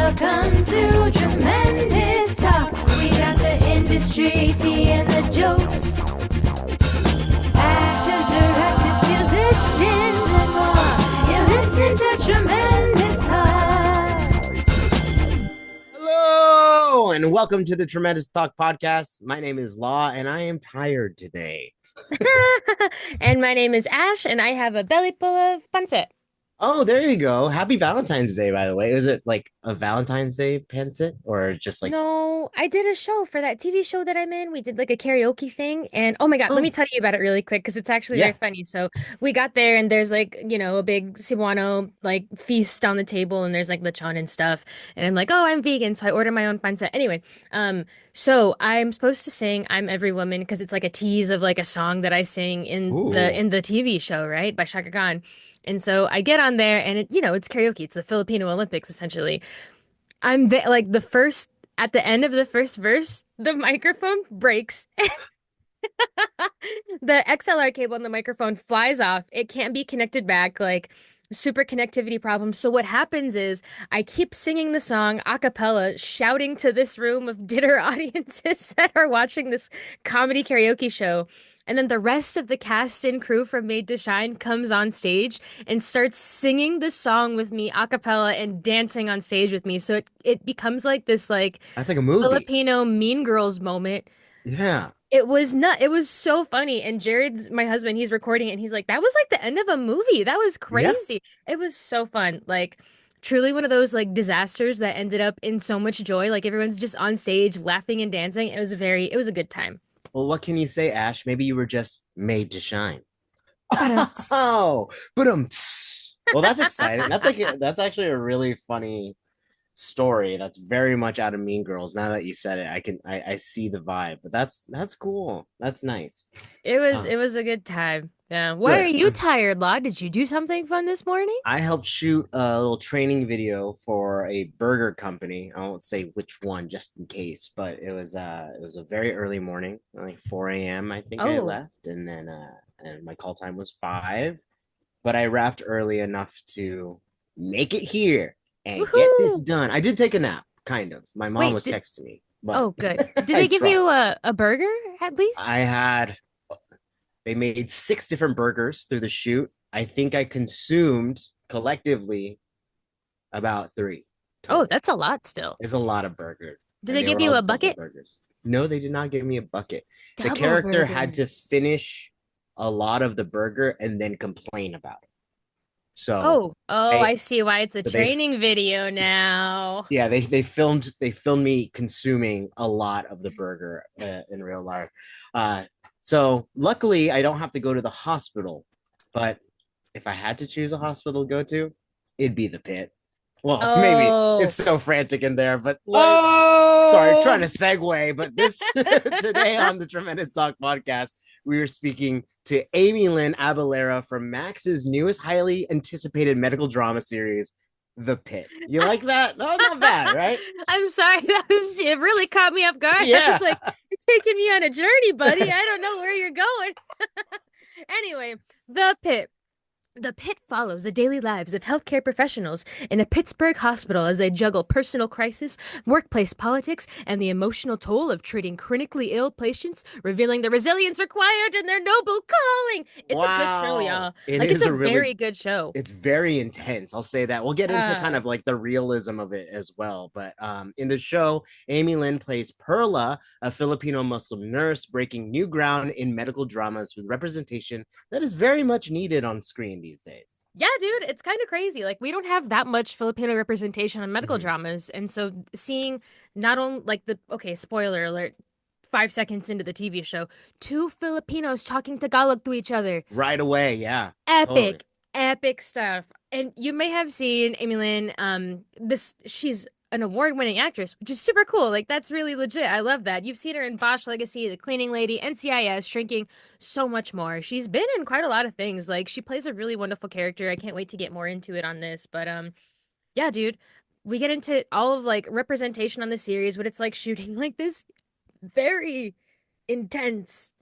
Welcome to Tremendous Talk. We got the industry, tea, and the jokes. Actors, directors, musicians, and more. You're listening to Tremendous Talk. Hello, and welcome to the Tremendous Talk podcast. My name is Law, and I am tired today. And my name is Ash, and I have a belly full of pancit. Oh, there you go. Happy Valentine's Day, by the way. Is it like a Valentine's Day pancit or just like... No, I did a show for that TV show that I'm in. We did like a karaoke thing, and oh my God, let me tell you about it really quick because it's actually very funny. So we got there, and there's like, a big Cebuano like feast on the table, and there's like lechon and stuff. And I'm like, oh, I'm vegan, so I ordered my own pancit. Anyway, so I'm supposed to sing "I'm Every Woman" because it's like a tease of like a song that I sing in the TV show, right, by Shaka Khan. And so I get on there and it's karaoke. It's the Filipino Olympics, essentially. I'm there, like at the end of the first verse, the microphone breaks. The XLR cable on the microphone flies off. It can't be connected back, like super connectivity problem. So what happens is I keep singing the song a cappella, shouting to this room of dinner audiences that are watching this comedy karaoke show. And then the rest of the cast and crew from Made to Shine comes on stage and starts singing the song with me a cappella and dancing on stage with me. So it becomes like this That's like a movie. Filipino Mean Girls moment. Yeah. It was so funny. And Jared's my husband, he's recording it and he's like, that was like the end of a movie. That was crazy. Yeah. It was so fun. Like truly one of those like disasters that ended up in so much joy. Like everyone's just on stage laughing and dancing. It was a good time. Well, what can you say, Ash? Maybe you were just made to shine. Oh, but well, that's exciting. That's actually a really funny story. That's very much out of Mean Girls. Now that you said it, I see the vibe. But that's cool. That's nice. It was a good time. Yeah. Why are you tired, Law? Did you do something fun this morning? I helped shoot a little training video for a burger company. I won't say which one just in case, but it was a very early morning, like 4 a.m. I think I left, and then and my call time was 5, but I wrapped early enough to make it here and get this done. I did take a nap, kind of. My mom was texting me. But good. Did they give you a burger at least? They made 6 different burgers through the shoot. I think I consumed collectively about 3. Oh, that's a lot still. It's a lot of burgers. Did they give you a bucket? Burgers. No, they did not give me a bucket. Double the character burgers. had to finish a lot of the burger and then complain about it. So I see why it's a training video now. Yeah, they filmed me consuming a lot of the burger in real life. So luckily, I don't have to go to the hospital. But if I had to choose a hospital to go to, it'd be the PITT. Well, maybe it's so frantic in there, but sorry, trying to segue. But today on the Tremendous Talk podcast, we are speaking to Amielynn Abellera from Max's newest, highly anticipated medical drama series, The PITT. You like that? No, not bad, right? I'm sorry. It really caught me off guard. Yeah. I was like, you're taking me on a journey, buddy. I don't know where you're going. Anyway, The PITT. The PITT follows the daily lives of healthcare professionals in a Pittsburgh hospital as they juggle personal crisis, workplace politics, and the emotional toll of treating chronically ill patients, revealing the resilience required in their noble calling. It's a good show, y'all. It's a very good show. It's very intense. I'll say that. We'll get into kind of like the realism of it as well. But in the show, Amielynn plays Perlah, a Filipino Muslim nurse, breaking new ground in medical dramas with representation that is very much needed on screen these days. Yeah, dude, it's kind of crazy. Like, we don't have that much Filipino representation on medical dramas. And so seeing not only like spoiler alert, 5 seconds into the TV show, 2 Filipinos talking Tagalog to each other. Right away, yeah. Epic stuff. And you may have seen Amielynn, she's an award-winning actress, which is super cool. Like, that's really legit. I love that. You've seen her in Bosch Legacy, The Cleaning Lady, NCIS, Shrinking, so much more. She's been in quite a lot of things. Like, she plays a really wonderful character. I can't wait to get more into it on this. But, yeah, dude, we get into all of, like, representation on the series, but it's, like, shooting, like, this very intense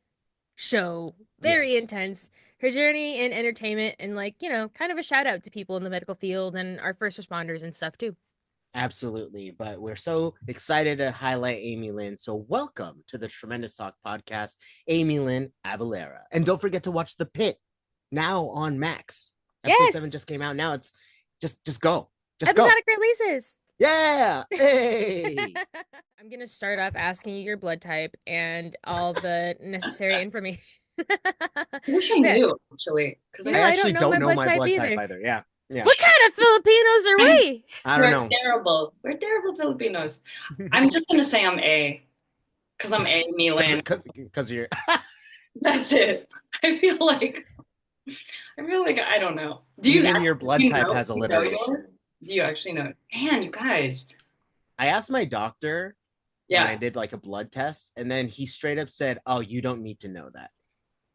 show. Very intense. Her journey in entertainment and, like, kind of a shout-out to people in the medical field and our first responders and stuff, too. Absolutely. But we're so excited to highlight Amielynn. So welcome to the Tremendous Talk podcast, Amielynn Abellera. And don't forget to watch The Pit now on Max. Episode 7 Yes, just came out. Now it's just go. Just go. episodic releases. Yeah. Hey. I'm gonna start off asking you your blood type and all the necessary information. I wish I Yeah. knew, actually, because You I know, I actually don't know my blood type blood type either. either. Yeah. Yeah. What kind of Filipinos are we? I don't we're know. terrible. We're terrible Filipinos. I'm just gonna say I'm A, because I'm A, Milan. Because you're That's it. I feel like I don't know. Do you even your blood you type know? has Do you know alliteration. yours? Do you actually know? Man, you guys. I asked my doctor when I Yeah. did like a blood test, and then he straight up said, "Oh, you don't need to know that."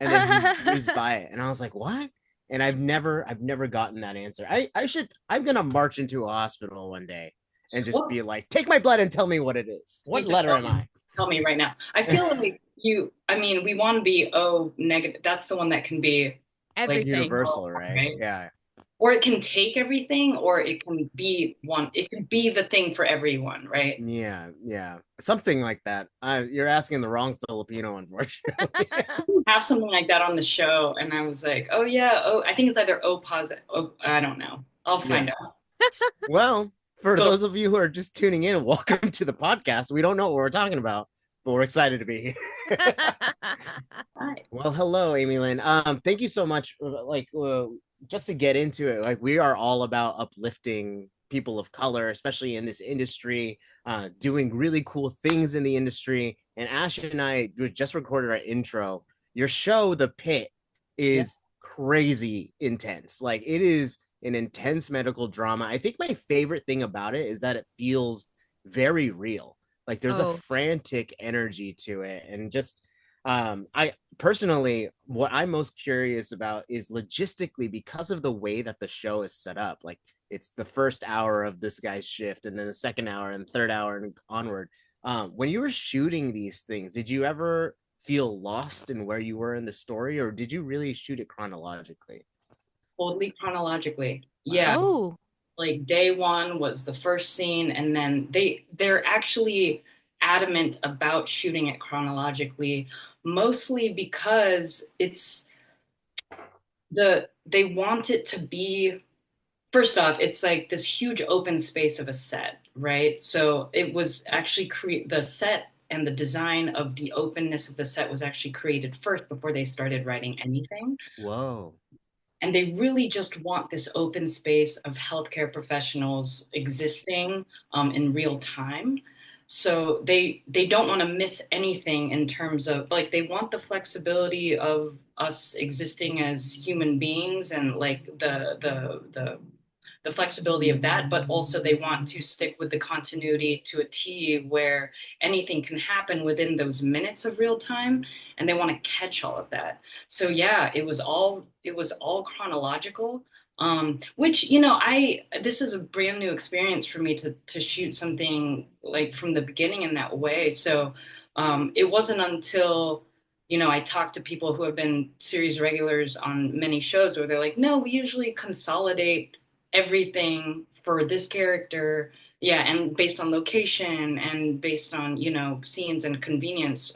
And then he was by it, and I was like, "What?" And I've never gotten that answer. I'm gonna march into a hospital one day and just What? be like, "Take my blood and tell me what it is. What Wait, letter am I?" Tell me right now. I feel like we want to be O negative. That's the one that can be Everything. Universal, Oh, right? okay. Yeah. Or it can take everything, or it can be one. It can be the thing for everyone, right? Yeah, something like that. You're asking the wrong Filipino, unfortunately. Have something like that on the show, and I was like, oh yeah, oh, I think it's either O positive. Oh, I don't know. I'll find out. Well, for So- those of you who are just tuning in, welcome to the podcast. We don't know what we're talking about, but we're excited to be here. Hi. Well, hello, Amielynn. Thank you so much. Just to get into it, like we are all about uplifting people of color, especially in this industry, doing really cool things in the industry. And Ash and I just recorded our intro. Your show, The Pit, is crazy intense. Like it is an intense medical drama. I think my favorite thing about it is that it feels very real. Like there's a Oh. frantic energy to it, and just I personally, what I'm most curious about is logistically, because of the way that the show is set up. Like it's the first hour of this guy's shift, and then the second hour and third hour and onward. When you were shooting these things, did you ever feel lost in where you were in the story, or did you really shoot it chronologically? Totally chronologically. Yeah. Oh. Like day one was the first scene, and then they're actually adamant about shooting it chronologically, mostly because they want it to be, first off, it's like this huge open space of a set, right? So it was actually the set and the design of the openness of the set was actually created first before they started writing anything. Whoa. And they really just want this open space of healthcare professionals existing in real time. So they don't want to miss anything in terms of, like, they want the flexibility of us existing as human beings and like the flexibility of that, but also they want to stick with the continuity to a T where anything can happen within those minutes of real time, and they want to catch all of that. So yeah, it was all chronological. Which, this is a brand new experience for me to shoot something like from the beginning in that way. So it wasn't until I talked to people who have been series regulars on many shows where they're like, no, we usually consolidate everything for this character, yeah, and based on location and based on scenes and convenience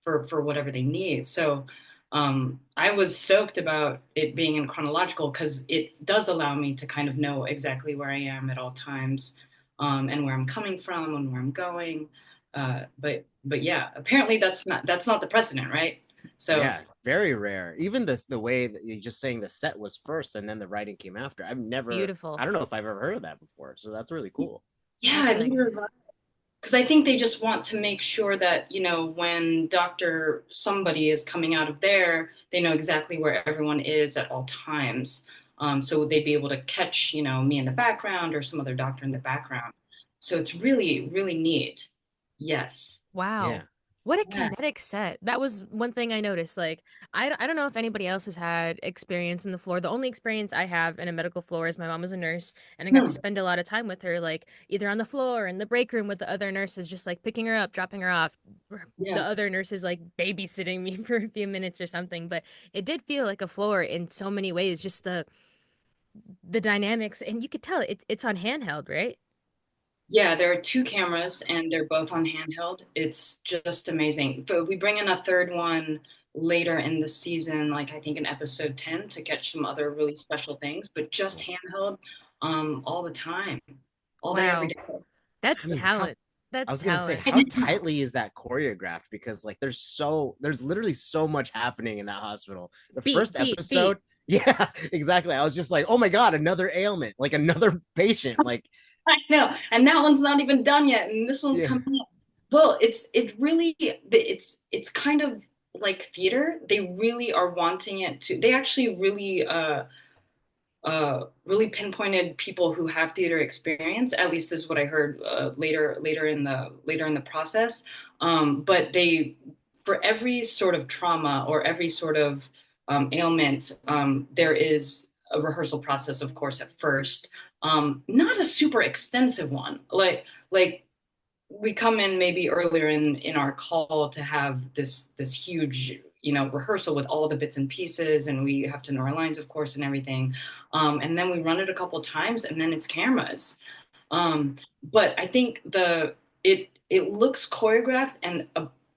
for whatever they need. So I was stoked about it being in chronological because it does allow me to kind of know exactly where I am at all times, and where I'm coming from and where I'm going. But yeah, apparently that's not the precedent, right? So yeah, very rare. Even the way that you're just saying the set was first and then the writing came after. Beautiful. I don't know if I've ever heard of that before. So that's really cool. yeah, That's nice. because I think they just want to make sure that, when Dr. somebody is coming out of there, they know exactly where everyone is at all times. So they'd be able to catch, me in the background or some other doctor in the background. So it's really, really neat. Yes. Wow. Yeah. What a Yeah. kinetic set. That was one thing I noticed. Like, I don't know if anybody else has had experience in the floor. The only experience I have in a medical floor is my mom was a nurse, and I got to spend a lot of time with her, like either on the floor or in the break room with the other nurses, just like picking her up, dropping her off. Yeah. The other nurses like babysitting me for a few minutes or something. But it did feel like a floor in so many ways, just the dynamics, and you could tell it's on handheld, right? Yeah, there are two cameras and they're both on handheld. It's just amazing. But we bring in a third one later in the season, like I think in episode 10 to catch some other really special things, but just Cool. handheld all the time, all day, every Wow. day. That's How talent. I That's was gonna say, talent. how tightly is that choreographed? Because like there's literally so much happening in that hospital. The Beat, first beat, beat. episode, yeah, exactly. I was just like, oh my God, another ailment, like another patient. Like, I know. And that one's not even done yet, and this one's yeah, coming up. Well, it's kind of like theater. They really are wanting it to. They actually really pinpointed people who have theater experience. At least is what I heard later in the process. But they, for every sort of trauma or every sort of ailment, there is a rehearsal process, of course, at first. Not a super extensive one. Like we come in maybe earlier in our call to have this huge rehearsal with all the bits and pieces, and we have to know our lines, of course, and everything, and then we run it a couple times and then it's cameras. But I think it looks choreographed, and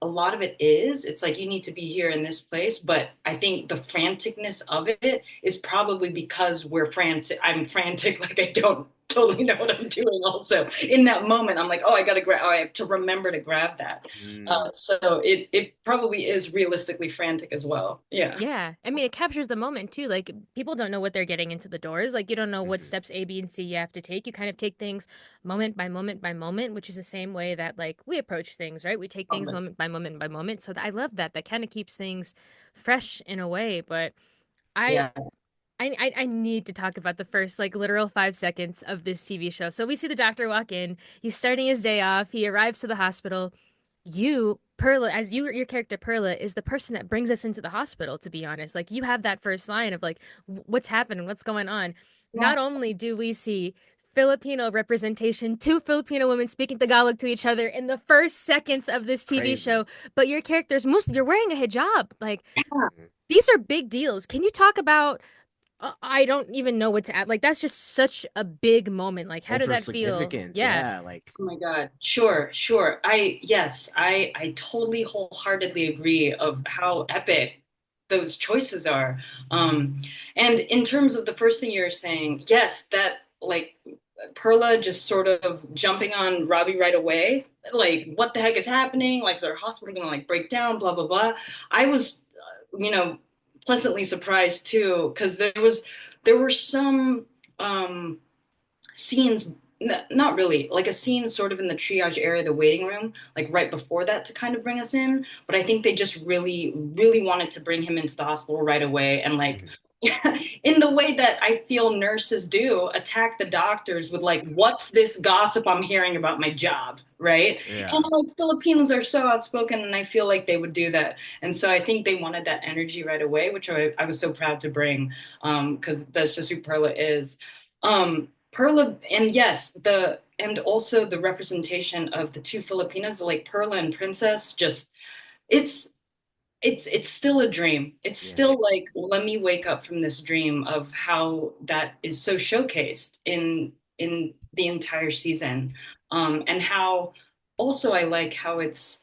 a lot of it is. It's like you need to be here in this place, but I think the franticness of it is probably because we're frantic. I'm frantic, like I don't totally know what I'm doing. Also, in that moment, I'm like, oh, I gotta grab. Oh, I have to remember to grab that. mm, So it probably is realistically frantic as well. Yeah. Yeah. I mean, it captures the moment too. Like people don't know what they're getting into the doors. Like you don't know what mhm. steps A, B, and C you have to take. You kind of take things moment by moment by moment, which is the same way that like we approach things, right? We take things moment by moment by moment. So I love that. That kind of keeps things fresh in a way. But I Yeah. I need to talk about the first like literal 5 seconds of this TV show. So we see the doctor walk in. He's starting his day off. He arrives to the hospital. You, Perla, as your character Perla is the person that brings us into the hospital, to be honest. Like you have that first line of like what's happening, what's going on. Yeah. Not only do we see Filipino representation, two Filipino women speaking Tagalog to each other in the first seconds of this TV Crazy. show, but your character's Muslim, you're wearing a hijab. Like Mhm. these are big deals. Can you talk about I don't even know what to add. Like that's just such a big moment. Like how did Cultural that feel? significance, Yeah. yeah, like Oh my God. Sure, sure. I totally wholeheartedly agree of how epic those choices are. And in terms of the first thing you're saying, yes, that like Perla just sort of jumping on Robbie right away. Like, what the heck is happening? Like, is our hospital gonna like break down? Blah blah blah. I was, pleasantly surprised too, because there were some scenes, not really, like a scene sort of in the triage area, the waiting room, like right before that to kind of bring us in. But I think they just really, really wanted to bring him into the hospital right away and like mhm. in the way that I feel nurses do, attack the doctors with like, what's this gossip I'm hearing about my job, right? And Yeah. like Filipinos are so outspoken, and I feel like they would do that. And so I think they wanted that energy right away, which I was so proud to bring, because that's just who Perla is. Perla, and yes, and also the representation of the two Filipinas, like Perla and Princess, just it's it's still a dream. It's Yeah. still like, let me wake up from this dream of how that is so showcased in the entire season. And how also I like how it's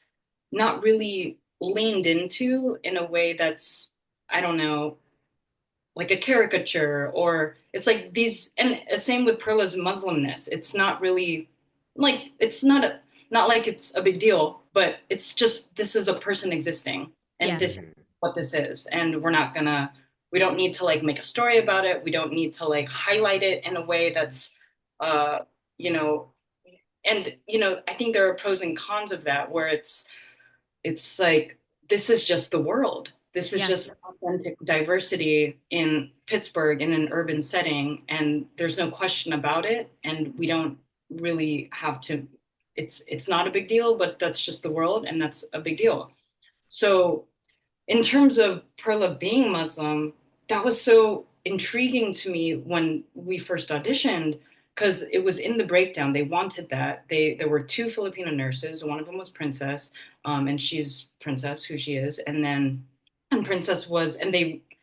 not really leaned into in a way that's, I don't know, like a caricature, or it's like these, and same with Perla's Muslimness. It's not really like, not like it's a big deal, but it's just, this is a person existing, and Yeah. this is Mhm. what this is, and we don't need to like make a story about it. We don't need to like highlight it in a way that's uh you know and I think there are pros and cons of that, where it's like, this is just the world. This is Yeah. just authentic diversity in Pittsburgh in an urban setting, and there's no question about it. And we don't really have to. It's not a big deal, but that's just the world, and that's a big deal. So in terms of Perla being Muslim, that was so intriguing to me when we first auditioned, because it was in the breakdown. They wanted that. There were two Filipino nurses. One of them was Princess, and she's Princess, who she is, and Princess was, and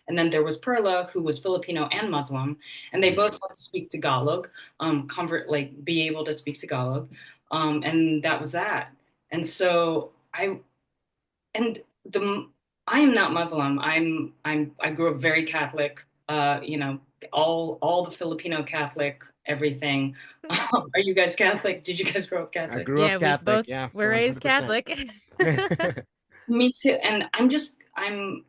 And then there was Perla, who was Filipino and Muslim, and they both had to speak Tagalog, be able to speak Tagalog, and that was that. And so and the I am not Muslim. I grew up very Catholic. You know, all the Filipino Catholic everything. Are you guys Catholic? Did you guys grow up I Catholic? grew Yeah, up we Catholic. both Yeah, were raised 100%. Catholic. Me too. And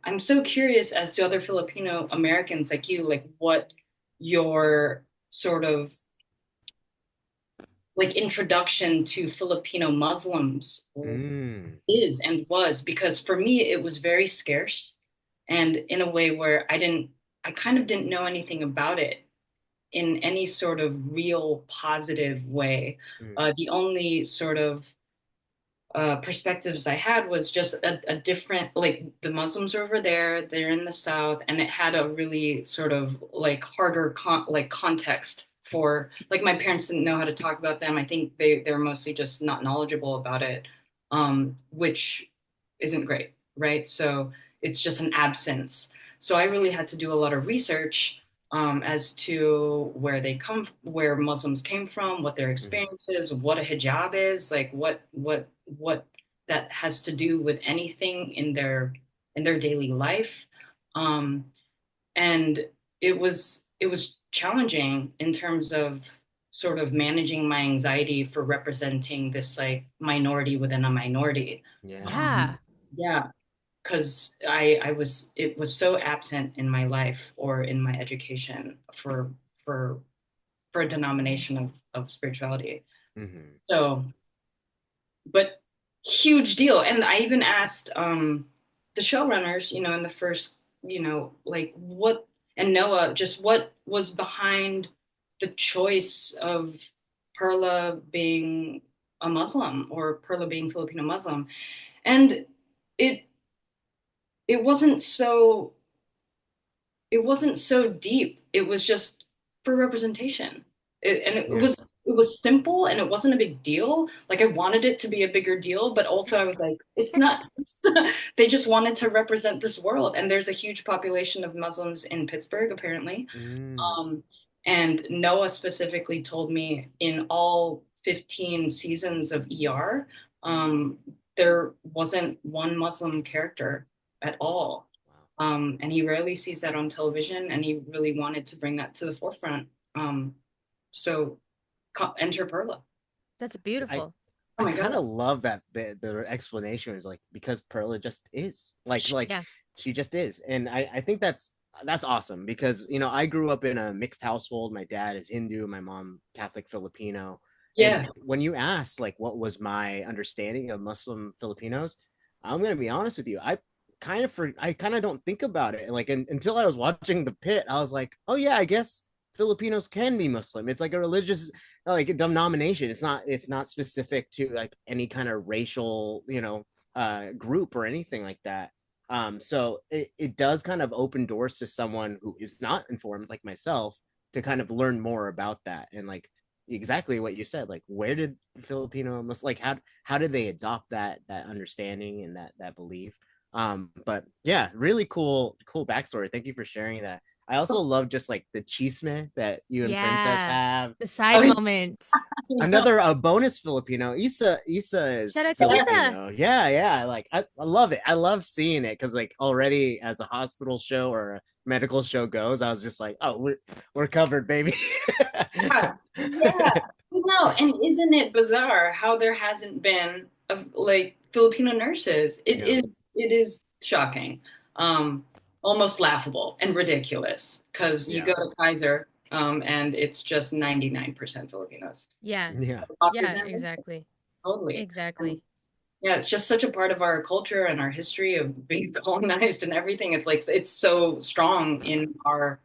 I'm so curious as to other Filipino Americans like you, like what your sort of like introduction to Filipino Muslims Mm. is and was, because for me it was very scarce, and in a way where I kind of didn't know anything about it in any sort of real positive way. Mm. The only sort of perspectives I had was just a different, like the Muslims are over there, they're in the South, and it had a really sort of like harder context for, like, my parents didn't know how to talk about them. I think they're mostly just not knowledgeable about it, which isn't great, right? So it's just an absence. So I really had to do a lot of research as to where Muslims came from, what their experience is, what a hijab is, like what that has to do with anything in their daily life. Um, and it was challenging in terms of sort of managing my anxiety for representing this like minority within a minority. Yeah. Yeah. Yeah, because it was so absent in my life or in my education for for a denomination of spirituality. Hmm. So, but huge deal. And I even asked the showrunners, you know, in the first, you know, like what, and Noah, just what was behind the choice of Perla being a Muslim or Perla being Filipino Muslim. And it it wasn't so it wasn't so deep. It was just for representation. And Yeah. it was simple and it wasn't a big deal. Like I wanted it to be a bigger deal, but also I was like, it's not. They just wanted to represent this world. And there's a huge population of Muslims in Pittsburgh, apparently. Mm. Um, and Noah specifically told me in all 15 seasons of ER, there wasn't one Muslim character at all. And he rarely sees that on television, and he really wanted to bring that to the forefront. So enter Perla. That's I beautiful. Oh I my kind God. of love that the explanation is like because Perla just is like Yeah. she just is, and I think that's awesome because you know I grew up in a mixed household. My dad is Hindu, my mom Catholic Filipino, and Yeah. when you ask like what was my understanding of Muslim Filipinos, I'm gonna be honest with you, I kind of don't think about it like until I was watching the Pit. I was like, oh yeah, I guess Filipinos can be Muslim. It's like a religious like a denomination. It's not specific to like any kind of racial, you know, group or anything like that. So it does kind of open doors to someone who is not informed like myself to kind of learn more about that and like exactly what you said, like where did Filipino must like how did they adopt that understanding and that belief. But yeah, really cool backstory. Thank you for sharing that. I also love just like the chisme that you and Princess Yeah. have. The Oh, side yeah. moments. Another bonus Filipino. Isa is Shout out to Isa. Filipino. Yeah. Like I love it. I love seeing it because like already as a hospital show or a medical show goes, I was just like, oh, we're covered, baby. Yeah. Yeah. No, and isn't it bizarre how there hasn't been of like Filipino nurses? Yeah. It is shocking. Almost laughable and ridiculous because you Yeah. go to Kaiser, and it's just 99% Filipinos. Yeah. Yeah. Yeah, exactly. Totally. Exactly. Yeah, it's just such a part of our culture and our history of being colonized and everything. It's like it's so strong in our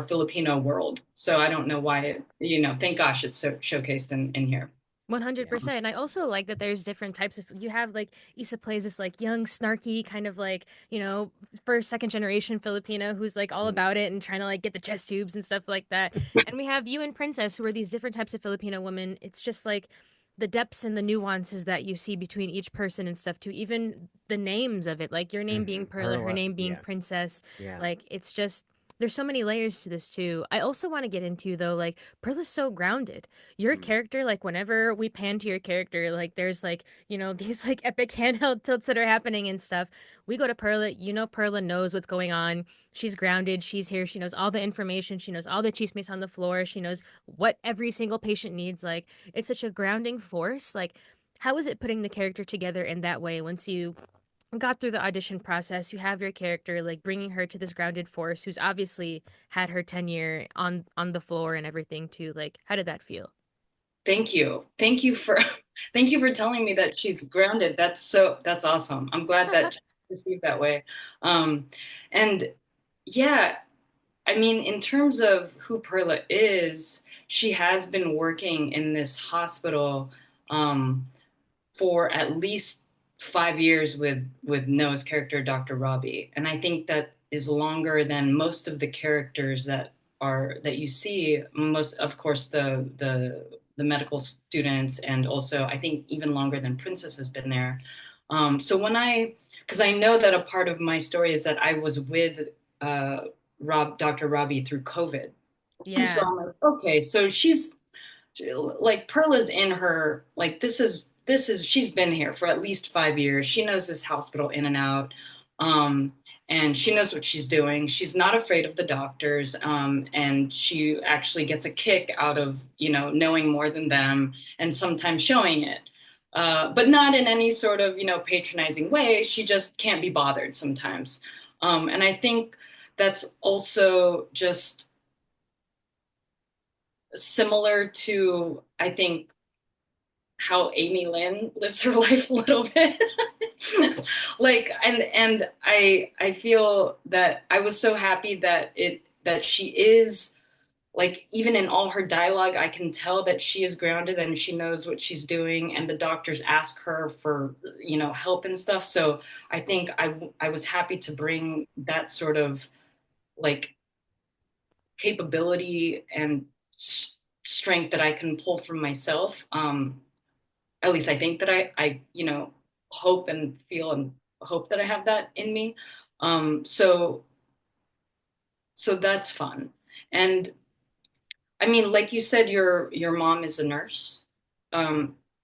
Filipino world. So I don't know why thank gosh it's so showcased in here. 100%. And I also like that there's different types of, you have like Issa plays this like young, snarky kind of like, first, second generation Filipino who's like all about it and trying to like get the chest tubes and stuff like that. And we have you and Princess who are these different types of Filipino women. It's just like the depths and the nuances that you see between each person and stuff, to even the names of it, like your name being Perla, her Perla, name being yeah, Princess. yeah. Like it's just there's so many layers to this too. I also want to get into though, like Perla's so grounded. Your Mm. character, like whenever we pan to your character, like there's like, these like epic handheld tilts that are happening and stuff. We go to Perla, Perla knows what's going on. She's grounded, she's here, she knows all the information, she knows all the chismes on the floor, she knows what every single patient needs. Like it's such a grounding force. Like how is it putting the character together in that way once you got through the audition process, you have your character like bringing her to this grounded force who's obviously had her tenure on the floor and everything too. Like how did that feel? Thank you. Thank you for thank you for telling me that she's grounded. That's awesome. I'm glad that she received that way. Um, and yeah, I mean, in terms of who Perla is, she has been working in this hospital um, for at least 5 years with Noah's character, Dr. Robbie, and I think that is longer than most of the characters that you see. Most, of course, the medical students, and also I think even longer than Princess has been there. So because I know that a part of my story is that I was with uh, Dr. Robbie through COVID, and so Yeah. I'm like, okay, so she's like Pearl is in her like this is she's been here for at least 5 years. She knows this hospital in and out. Um, and she knows what she's doing. She's not afraid of the doctors. And she actually gets a kick out of, knowing more than them and sometimes showing it. But not in any sort of, patronizing way. She just can't be bothered sometimes. And I think that's also just similar to, I think, how Amielynn lives her life a little bit. Like, and I feel that I was so happy that she is like, even in all her dialogue, I can tell that she is grounded and she knows what she's doing, and the doctors ask her for, help and stuff. So I think I was happy to bring that sort of like capability and strength that I can pull from myself. At least I think that I hope and feel and hope that I have that in me. So that's fun. And I mean, like you said, your mom is a nurse,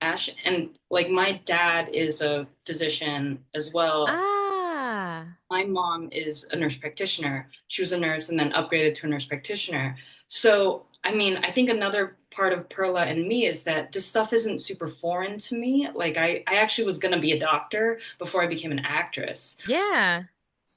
Ash, and like my dad is a physician as well. Ah. My mom is a nurse practitioner. She was a nurse and then upgraded to a nurse practitioner. So, I mean, I think another part of Perla and me is that this stuff isn't super foreign to me. Like, I actually was going to be a doctor before I became an actress. Yeah.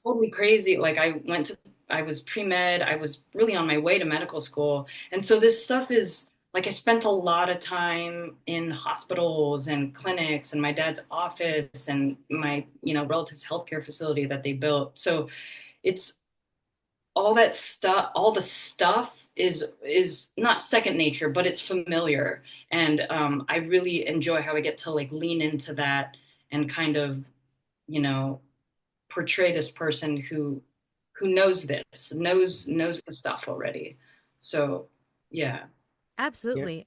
Totally crazy. Like, I was pre-med, I was really on my way to medical school. And so this stuff is like I spent a lot of time in hospitals and clinics and my dad's office and my, relative's healthcare facility that they built. So it's all that stuff, all the stuff is not second nature, but it's familiar. And I really enjoy how I get to like lean into that and kind of, you know, portray this person who knows the stuff already. So yeah, Yeah. Absolutely.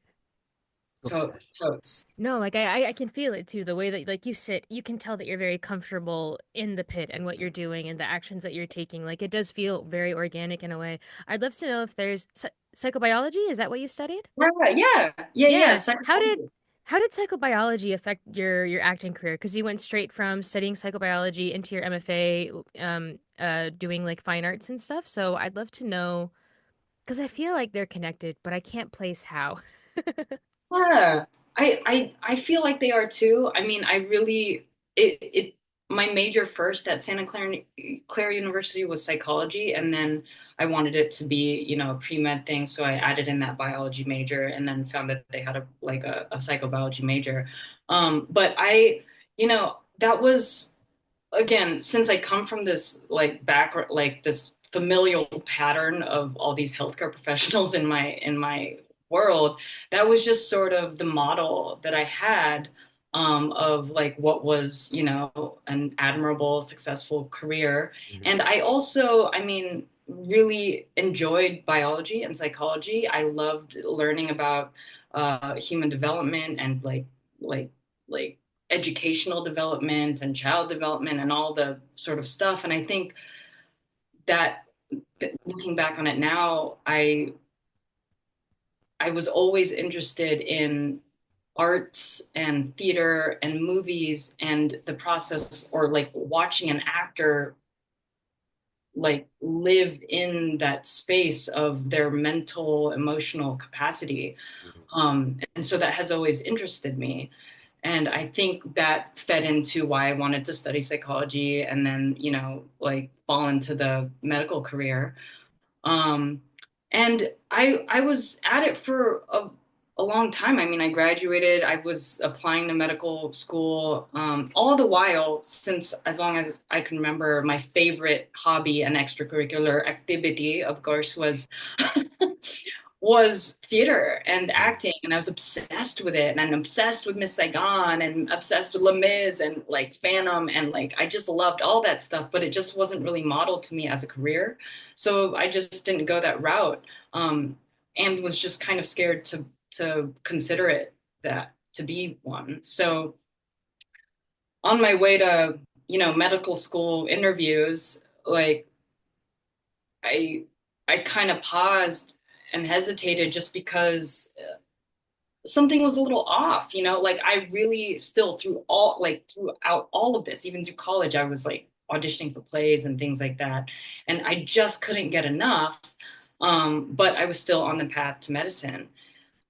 Go for it. totes. No, like I can feel it too. The way that like you sit, you can tell that you're very comfortable in the pit and what you're doing and the actions that you're taking. Like it does feel very organic in a way. I'd love to know if there's psychobiology. Is that what you studied? Yeah. Yeah. How did psychobiology affect your acting career? Because you went straight from studying psychobiology into your MFA, doing like fine arts and stuff. So I'd love to know because I feel like they're connected, but I can't place how. Yeah, I feel like they are too. I mean, I really it my major first at Clara University was psychology, and then I wanted it to be, a pre-med thing, so I added in that biology major, and then found that they had a psychobiology major. But that was again, since I come from this like background, like this familial pattern of all these healthcare professionals in my world, that was just sort of the model that I had of like what was, an admirable, successful career. Mhm. And I also, I mean, really enjoyed biology and psychology. I loved learning about human development and like like educational development and child development and all the sort of stuff. And I think that looking back on it now, I was always interested in arts and theater and movies and the process, or like watching an actor like live in that space of their mental emotional capacity. And so that has always interested me. And I think that fed into why I wanted to study psychology and then, like fall into the medical career. Um, and I was at it for a long time. I mean, I graduated, I was applying to medical school, all the while, since as long as I can remember, my favorite hobby and extracurricular activity, of course, was was theater and acting, and I was obsessed with it, and I'm obsessed with Miss Saigon and obsessed with Les Mis and like Phantom, and like I just loved all that stuff, but it just wasn't really modeled to me as a career, so I just didn't go that route, and was just kind of scared to consider it that to be one. So on my way to medical school interviews, like I I kind of paused and hesitated just because something was a little off, like I really still throughout all of this, even through college, I was like auditioning for plays and things like that. And I just couldn't get enough. But I was still on the path to medicine.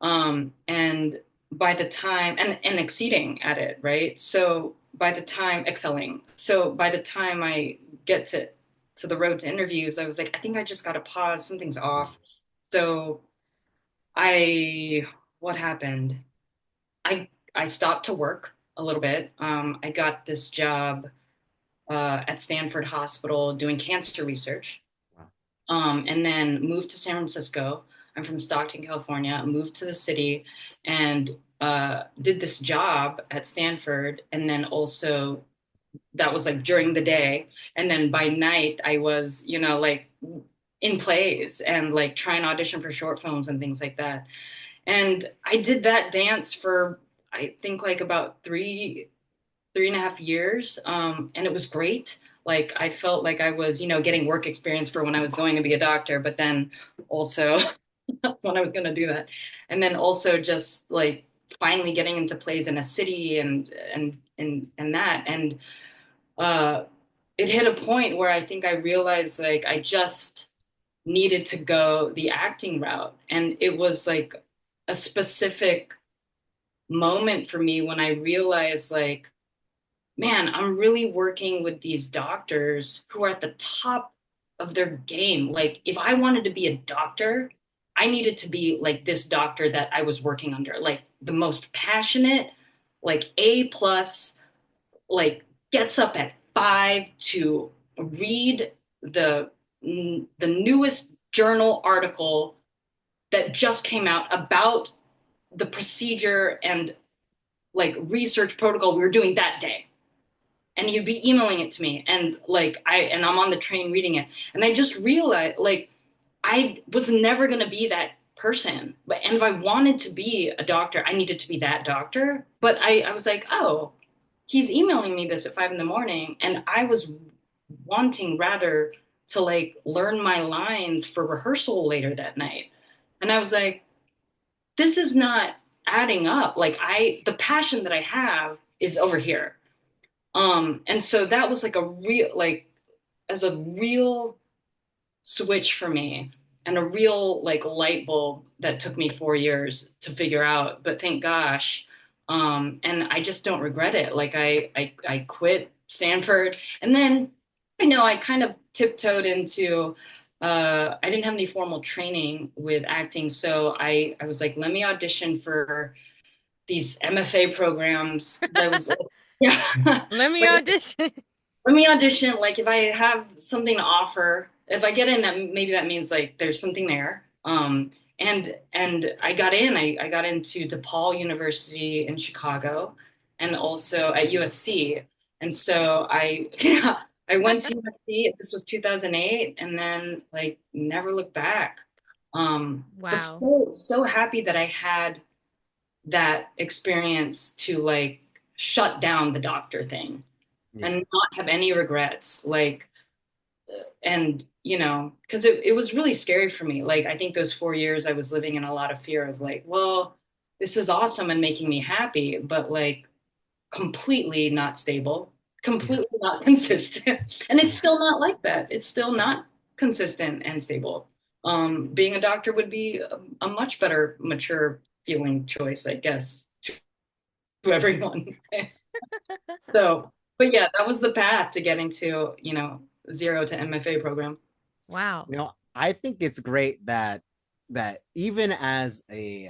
And by the time, and exceeding at it, right? So by the time excelling, so by the time I get to the road to interviews, I was like, I think I just got to pause. Something's off. So I, what happened? I stopped to work a little bit. I got this job at Stanford Hospital doing cancer research, Wow. and then moved to San Francisco. I'm from Stockton, California. Moved to the city and did this job at Stanford, and then also that was like during the day, and then by night I was, like in plays and like trying to audition for short films and things like that. And I did that dance for I think like about 3.5 years, and it was great. Like I felt like I was, getting work experience for when I was going to be a doctor, but then also when I was going to do that, and then also just like finally getting into plays in a city and that, and uh, it hit a point where I think I realized like I just needed to go the acting route, and it was like a specific moment for me when I realized like, man, I'm really working with these doctors who are at the top of their game. Like, if I wanted to be a doctor, I needed to be like this doctor that I was working under, like the most passionate, like A plus, like gets up at 5 to read the newest journal article that just came out about the procedure and like research protocol we were doing that day, and he'd be emailing it to me, and like I'm on the train reading it, and I just realized like I was never going to be that person, and if I wanted to be a doctor, I needed to be that doctor. But I was like, oh, he's emailing me this at 5 in the morning, and I was wanting rather to like learn my lines for rehearsal later that night, and I was like, this is not adding up. Like the passion that I have is over here. And so that was like a real, like, as a real switch for me, and a real like light bulb that took me 4 years to figure out, but thank gosh. And I just don't regret it. Like I quit Stanford, and then I kind of tiptoed into, I didn't have any formal training with acting. So I was like, let me audition for these MFA programs. That was like, yeah, Let me like audition. let me audition. Like if I have something to offer, if I get in, that maybe that means like there's something there. And I got in. I got into DePaul University in Chicago, and also at USC. And so yeah, I went to USC. This was 2008, and then like never looked back. But Wow. so happy that I had that experience to like shut down the doctor thing Yeah. and not have any regrets. Like, and you know, because it was really scary for me. Like, I think those 4 years I was living in a lot of fear of like, well, this is awesome and making me happy, but like completely not stable, Yeah. completely not consistent. And it's Yeah. still not like that. It's still not consistent and stable. Being a doctor would be a much better, mature feeling choice, I guess, to everyone. So, but yeah, that was the path to getting to, you know, zero to MFA program. Wow. I think it's great that even as a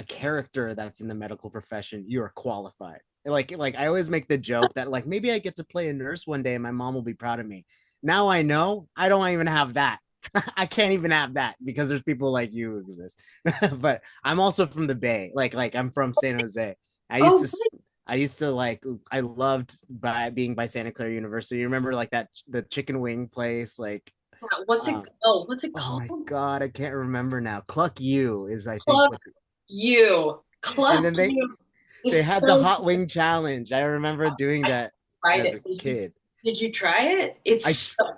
character that's in the medical profession, you're qualified. Like I always make the joke that like maybe I get to play a nurse one day and my mom will be proud of me. Now I know I don't even have that. I can't even have that because there's people like you who exist. But I'm also from the Bay. Like I'm from San Jose. I used Oh, to I used to like I loved being by Santa Clara University. You remember like that the chicken wing place like what's it? um, Oh, what's it oh called? my god, I can't remember now. Cluck You is I think Cluck what You. and Cluck then You they is had the so hot wing challenge. I remember doing I that tried as it. a kid. Did you try it? It's I tr- so,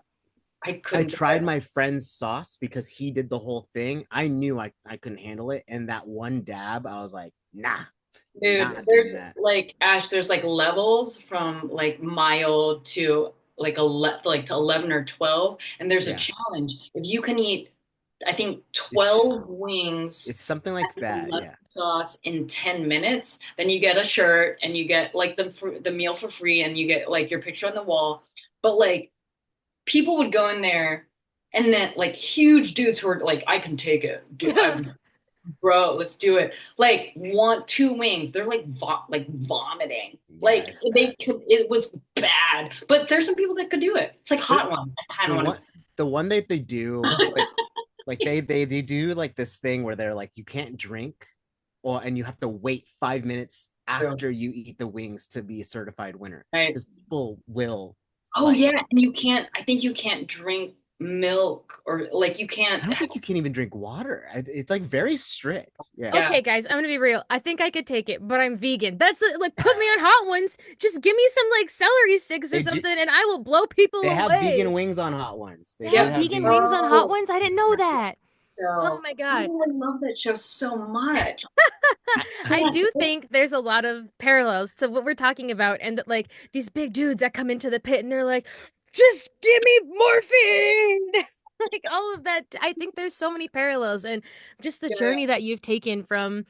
I I couldn't do tried it. my friend's sauce because he did the whole thing. I knew I couldn't handle it, and that one dab, I was like, nah, Dude, not doing there's that. like Ash, there's like levels from like mild to like like to 11 or 12, and there's a Yeah, challenge. If you can eat, I think it's 12 wings it's something like with that. lemon Yeah, sauce in 10 minutes, then you get a shirt and you get like the meal for free and you get like your picture on the wall. But like people would go in there and then like huge dudes who are like, I can take it. Dude, I'm bro, let's do it. Like want two wings. They're like like vomiting. yeah, Like it's bad. they could it was bad. But there's some people that could do it. It's like The hot one. I had the one. one the one that they do like they do like this thing where they're like you can't drink or and you have to wait 5 minutes after you eat the wings to be a certified winner Right. because people will Oh like yeah, and you can't I think you can't drink milk or like you I can't don't think you can even drink water. It's like very strict. Yeah. yeah. Okay, guys, I'm gonna be real. I think I could take it, but I'm vegan. Like put me on hot ones. Just give me some like celery sticks or They do something, and I will blow people they have vegan away. wings on hot ones. They They do have Yep. have vegan vegan wings on hot Oh, ones? I didn't know that. Oh so my I God. love that show so much. I do think there's a lot of parallels to what we're talking about, and that like these big dudes that come into the pit and they're like, just give me morphine. Like all of that. I think there's so many parallels and just the Yeah. journey that you've taken from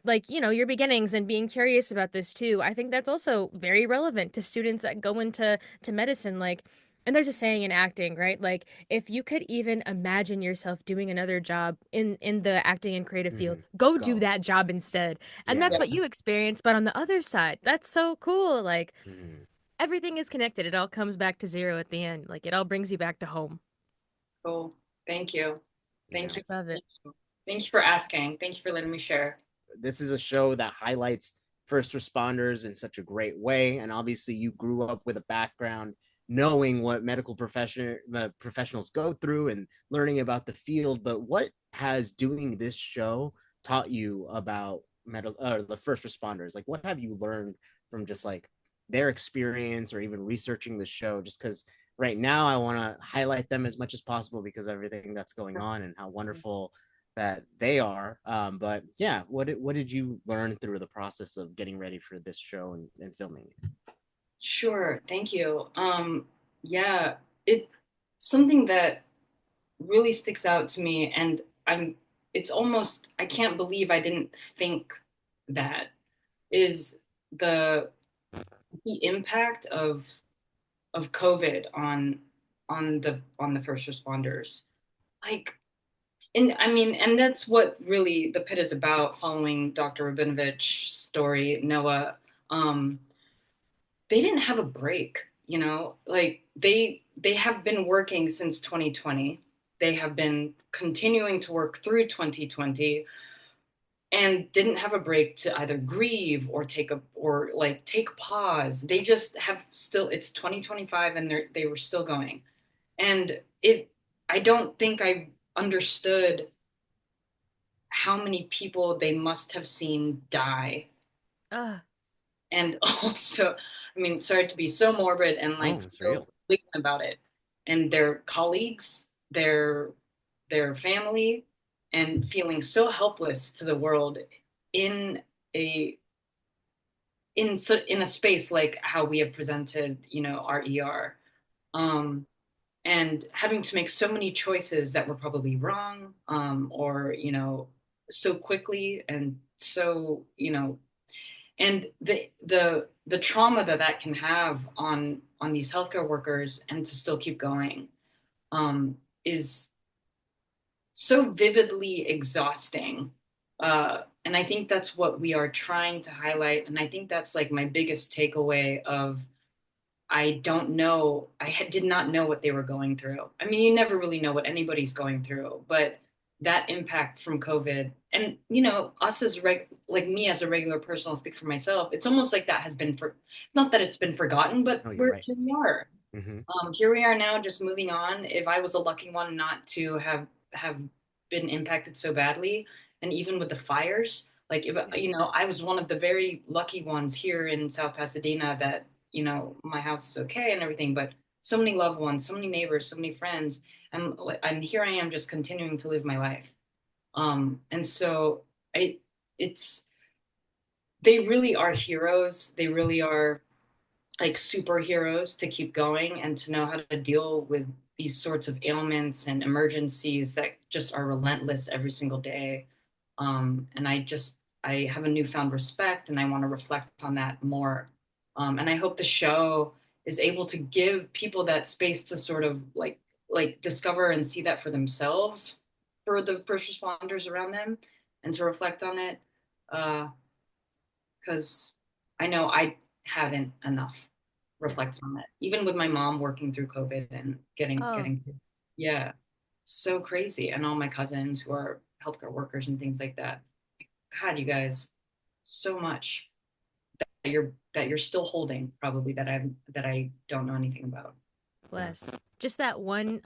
like, your beginnings and being curious about this too. I think that's also very relevant to students that go into medicine. Like, and there's a saying in acting, right? Like if you could even imagine yourself doing another job in the acting and creative field, Mhm. go do Go. that job instead. And Yeah. that's Yeah. what you experience, but on the other side, that's so cool. Like Mhm. everything is connected. It all comes back to zero at the end. Like it all brings you back to home. Cool. Thank you. Yeah. Thank you. Love it. Thank you. Thank you for asking. Thank you for letting me share. This is a show that highlights first responders in such a great way. And obviously, you grew up with a background knowing what medical professionals go through and learning about the field. But what has doing this show taught you about the first responders? Like, what have you learned from just like their experience or even researching the show? Just because right now I want to highlight them as much as possible because of everything that's going on and how wonderful that they are. But yeah, what did you learn through the process of getting ready for this show and filming it? Sure. Thank you. Yeah, it something that really sticks out to me, and it's almost, I can't believe I didn't think that is the impact of COVID on the first responders. Like, and I mean, and that's what really the pit is about, following Dr. Rabinovich's story, Noah. Um, they didn't have a break, you know, like they have been working since 2020. They have been continuing to work through 2020 and didn't have a break to either grieve or take pause. They just have still, it's 2025 and they were still going. And I don't think I understood how many people they must have seen die. Ugh. And also, I mean, sorry to be so morbid and like it's so real. blatant about it, and their colleagues, their family, and feeling so helpless to the world in a in a space like how we have presented, you know, our ER, and having to make so many choices that were probably wrong, or you know, so quickly and so, you know, and the trauma that that can have on these healthcare workers, and to still keep going, is so vividly exhausting. And I think that's what we are trying to highlight. And I think that's like my biggest takeaway of, I don't know, did not know what they were going through. I mean, you never really know what anybody's going through, but that impact from COVID, and you know, us as like me as a regular person, I'll speak for myself. It's almost like that has been not that it's been forgotten, but Oh, you're right. here we are. Here we are now, just moving on. If I was a lucky one not to have been impacted so badly, and even with the fires, like if you know, I was one of the very lucky ones here in South Pasadena that, you know, my house is okay and everything, but so many loved ones, so many neighbors, so many friends, and here I am just continuing to live my life. And so it's they really are heroes. They really are like superheroes to keep going and to know how to deal with these sorts of ailments and emergencies that just are relentless every single day. And I have a newfound respect, and I want to reflect on that more. And I hope the show is able to give people that space to sort of like discover and see that for themselves, for the first responders around them, and to reflect on it. Because I know I hadn't enough reflected on that, even with my mom working through COVID and Oh, getting, yeah, so crazy. And all my cousins who are healthcare workers and things like that. God, you guys, so much that you're still holding, probably, that I don't know anything about. bless. Just that one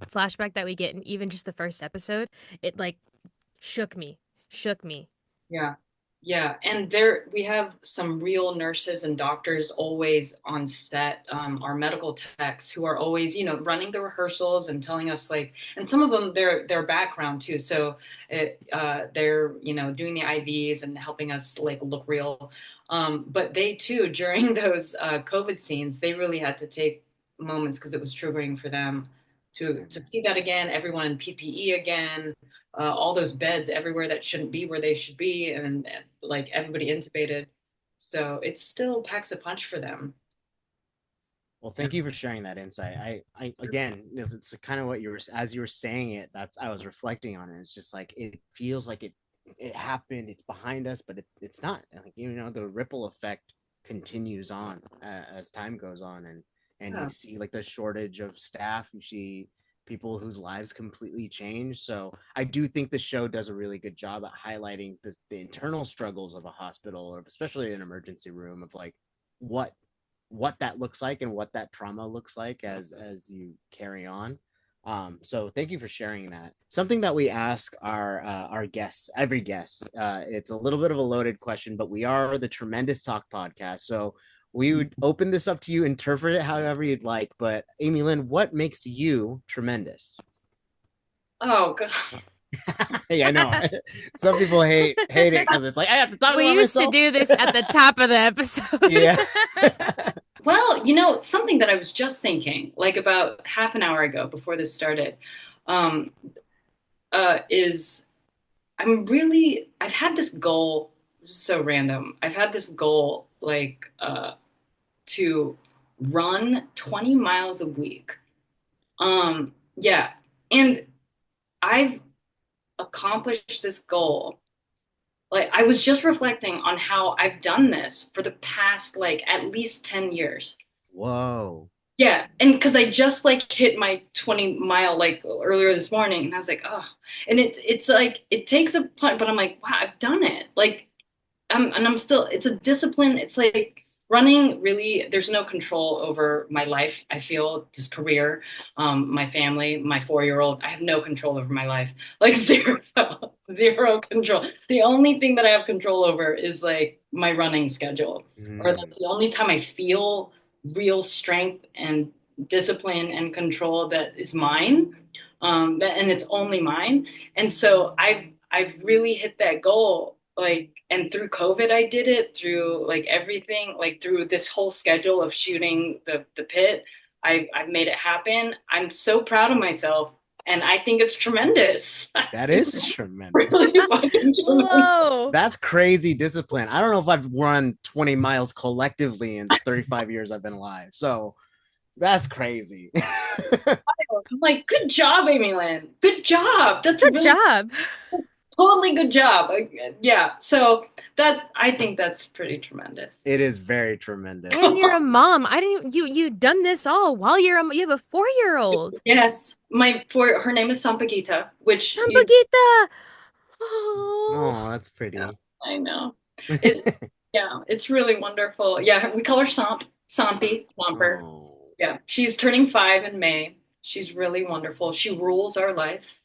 flashback that we get in even just the first episode, it like shook me. Shook me. Yeah. Yeah. And there we have some real nurses and doctors always on set, our medical techs who are always, you know, running the rehearsals and telling us like, and some of them their background too. So they're, you know, doing the IVs and helping us like look real. But they too, during those COVID scenes, they really had to take moments because it was triggering for them to see that again, everyone in PPE again, all those beds everywhere that shouldn't be where they should be, and like everybody intubated. So it still packs a punch for them. Well, thank you for sharing that insight. I again, it's kind of what you were, as you were saying it, that's, I was reflecting on it. It's just like, it feels like it happened, it's behind us, but it's not. Like, you know, the ripple effect continues on as time goes on, and Yeah. you see like the shortage of staff, you see people whose lives completely change. So I do think the show does a really good job at highlighting the internal struggles of a hospital, or especially an emergency room, of like what that looks like and what that trauma looks like as you carry on. So thank you for sharing that. Something that we ask our guests, every guest, it's a little bit of a loaded question, but we are the Tremendous Talk podcast, so we would open this up to you, interpret it however you'd like. But Amielynn, what makes you tremendous? Oh God. Yeah, I know. Some people hate it because it's like, I have to talk We about used to myself. do this at the top of the episode. Yeah. Well, you know, something that I was just thinking, like about half an hour ago before this started, um, is I've had this goal. This is so random. I've had this goal, like, to run 20 miles a week. Yeah. And I've accomplished this goal. Like, I was just reflecting on how I've done this for the past, like, at least 10 years. Whoa. Yeah, and because I just like hit my 20-mile like earlier this morning, and I was like, oh, and it's like it takes a punt, but I'm like, wow, I've done it. Like, I'm still. It's a discipline. It's like running really, there's no control over my life. I feel this career, my family, my 4-year-old, I have no control over my life, like zero, zero control. The only thing that I have control over is like my running schedule, or that's the only time I feel real strength and discipline and control that is mine. And it's only mine. And so I've really hit that goal, like, and through COVID I did it, through like everything, like through this whole schedule of shooting the pit. I've made it happen. I'm so proud of myself, and I think it's tremendous. That is tremendous. Really fucking tremendous. Whoa. That's crazy discipline. I don't know if I've run 20 miles collectively in 35 years I've been alive. So that's crazy. I'm like, good job, Amielynn. Good job. That's Good really job. totally good job. Yeah. So that, I think that's pretty tremendous. It is very tremendous. And you're a mom. I didn't you done this all while you have a 4-year-old. Yes. Her name is Sampaguita, which Sampaguita. Oh, that's pretty. Yeah, I know. Yeah, it's really wonderful. Yeah, we call her Sampi, Swamper. Oh. Yeah, she's turning 5 in May. She's really wonderful. She rules our life,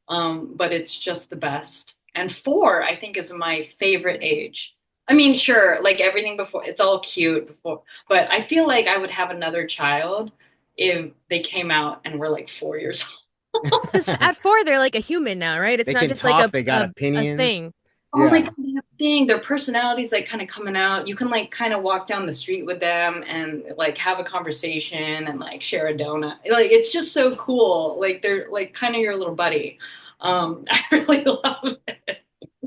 but it's just the best. And 4, I think, is my favorite age. I mean, sure, like everything before, it's all cute before, but I feel like I would have another child if they came out and were like 4 years old. Because at 4, they're like a human now, right? It's They not can just talk, like they got a opinions. thing. Oh Yeah. my God, they have a thing. Their personalities like kind of coming out. You can like kind of walk down the street with them and like have a conversation and like share a donut. Like it's just so cool. Like they're like kind of your little buddy. I really love it.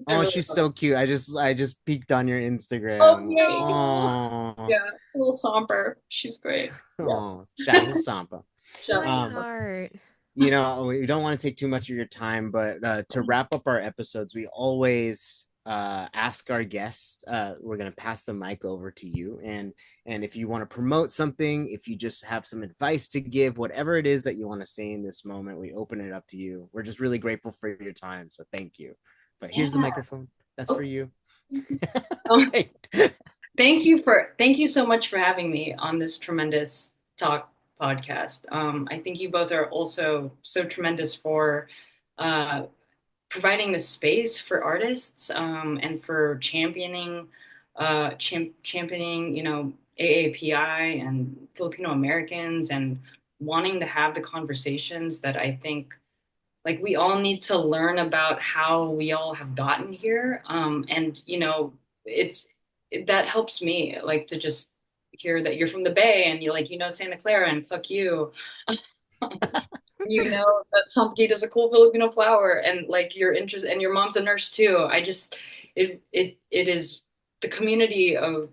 I Oh, really she's love so cute. I just peeked on your Instagram. Oh, yay. Oh, it. Yeah, little Somper. She's great. oh, shout out to Sampa. Shout My out. heart. You know, we don't want to take too much of your time, but to wrap up our episodes, we always ask our guests. We're gonna pass the mic over to you, and if you want to promote something, if you just have some advice to give, whatever it is that you want to say in this moment, we open it up to you. We're just really grateful for your time, so thank you. But here's the microphone. That's for you. Thank you so much for having me on this tremendous talk podcast. I think you both are also so tremendous for providing the space for artists, and for championing, you know, AAPI and Filipino Americans, and wanting to have the conversations that I think like we all need to learn about how we all have gotten here. And you know, that helps me like to just hear that you're from the Bay and you like, you know, Santa Clara and fuck you. You know that Sampaguita is a cool Filipino flower, and like your interest, and your mom's a nurse too. I just it is the community of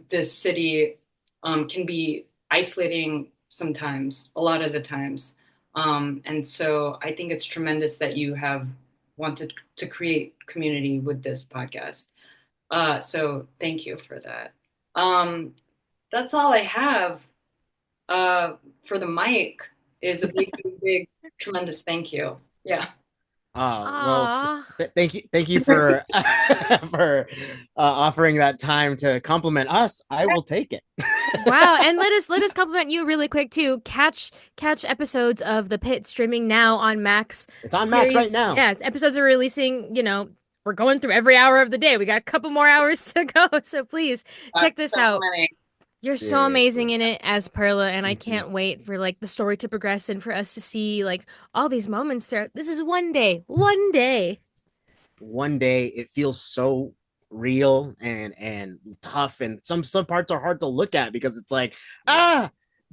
this city can be isolating sometimes, a lot of the times. And so I think it's tremendous that you have wanted to create community with this podcast. So thank you for that. That's all I have for the mic. Is a big, big, tremendous thank you. Yeah. Well, thank you for for offering that time to compliment us. I will take it. Wow, and let us compliment you really quick too. Catch episodes of the Pit streaming now on Max. It's on Max right now. Yeah, episodes are releasing. You know, we're going through every hour of the day. We got a couple more hours to go, so please check this out. Many. You're so amazing in it as Perla, and I can't wait for like the story to progress and for us to see like all these moments there. This is one day. One day It feels so real and tough, and some parts are hard to look at because it's like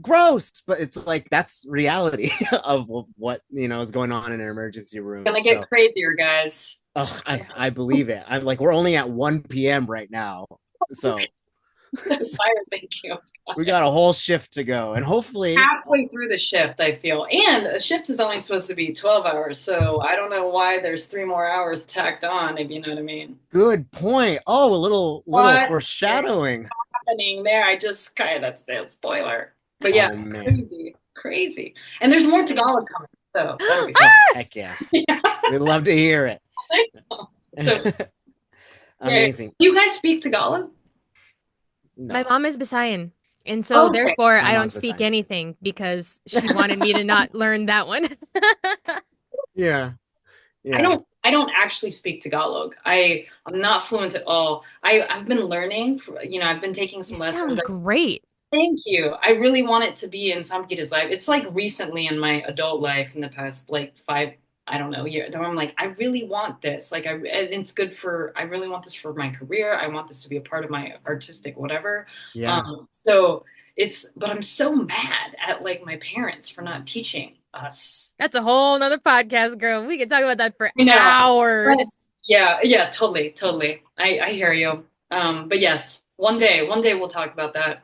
gross, but it's like that's reality of what you know is going on in an emergency room. Gonna get crazier, guys. Oh, I believe it. I'm like, we're only at 1 p.m. right now, so. Thank you. We got a whole shift to go, and hopefully halfway through the shift, I feel, and a shift is only supposed to be 12 hours, so I don't know why there's 3 more hours tacked on, if you know what I mean. Good point. Oh, a little foreshadowing happening there. I just that's the spoiler, but yeah, crazy, and there's more Tagalog coming. So that'll be heck yeah. We'd love to hear it. So amazing. You guys speak Tagalog? No. My mom is Visayan. And so Okay. therefore My I don't mom's speak Visayan. anything because she wanted me to not learn that one. Yeah. Yeah. I don't actually speak Tagalog. I'm not fluent at all. I've been learning, I've been taking some You lessons. sound great. Thank you. I really want it to be in Samkita's life. It's like recently in my adult life in the past like 5, I don't know, years, where I'm like, I really want this. Like, it's good I really want this for my career. I want this to be a part of my artistic whatever. Yeah. But I'm so mad at like my parents for not teaching us. That's a whole nother podcast, girl. We could talk about that for I know. hours. Yeah, totally. I hear you. But yes, one day we'll talk about that.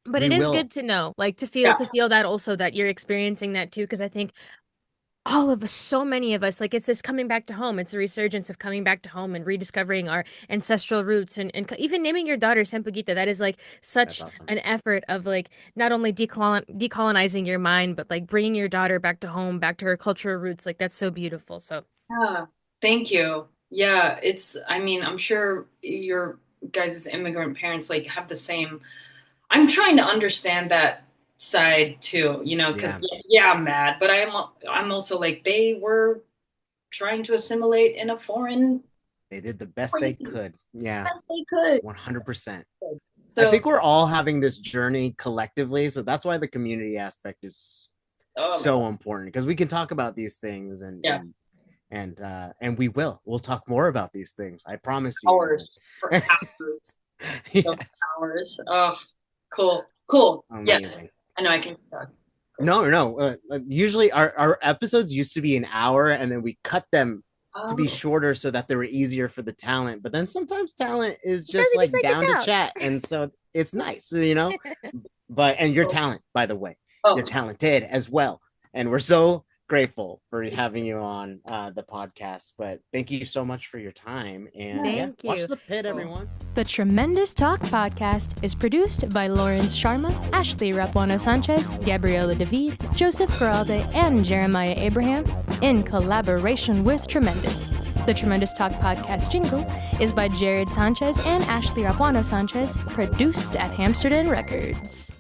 But We it is will. good to know, like to Yeah. feel that also that you're experiencing that too, because I think all of us, so many of us, like it's this coming back to home. It's a resurgence of coming back to home and rediscovering our ancestral roots and even naming your daughter Sempagita. That is like such That's awesome. an effort of like not only decolonizing your mind, but like bringing your daughter back to home, back to her cultural roots. Like that's so beautiful. So Yeah, thank you. Yeah, I'm sure your guys' immigrant parents like have the same. I'm trying to understand that side too, because I'm mad, but I'm also like they were trying to assimilate in a foreign. They did the best they could. Yeah. Best they could. 100%. So I think we're all having this journey collectively, so that's why the community aspect is so important, because we can talk about these things and we'll talk more about these things. I promise you. hours for hours. Yes. Hours. Oh, cool. Yes, Amazing. I know I can talk. No. Usually our episodes used to be an hour, and then we cut them to be shorter so that they were easier for the talent. But then sometimes talent is just like down to chat, and so it's nice, and your talent, by the way, you're talented as well, and we're so grateful for having you on the podcast. But thank you so much for your time, and Thank you. watch the pit, everyone. The Tremendous Talk podcast is produced by Lawrence Sharma, Ashley Rapuano Sanchez, Gabriela David, Joseph Feralde, and Jeremiah Abraham in collaboration with Tremendous. The Tremendous Talk podcast jingle is by Jared Sanchez and Ashley Rapuano Sanchez, produced at Amsterdam Records.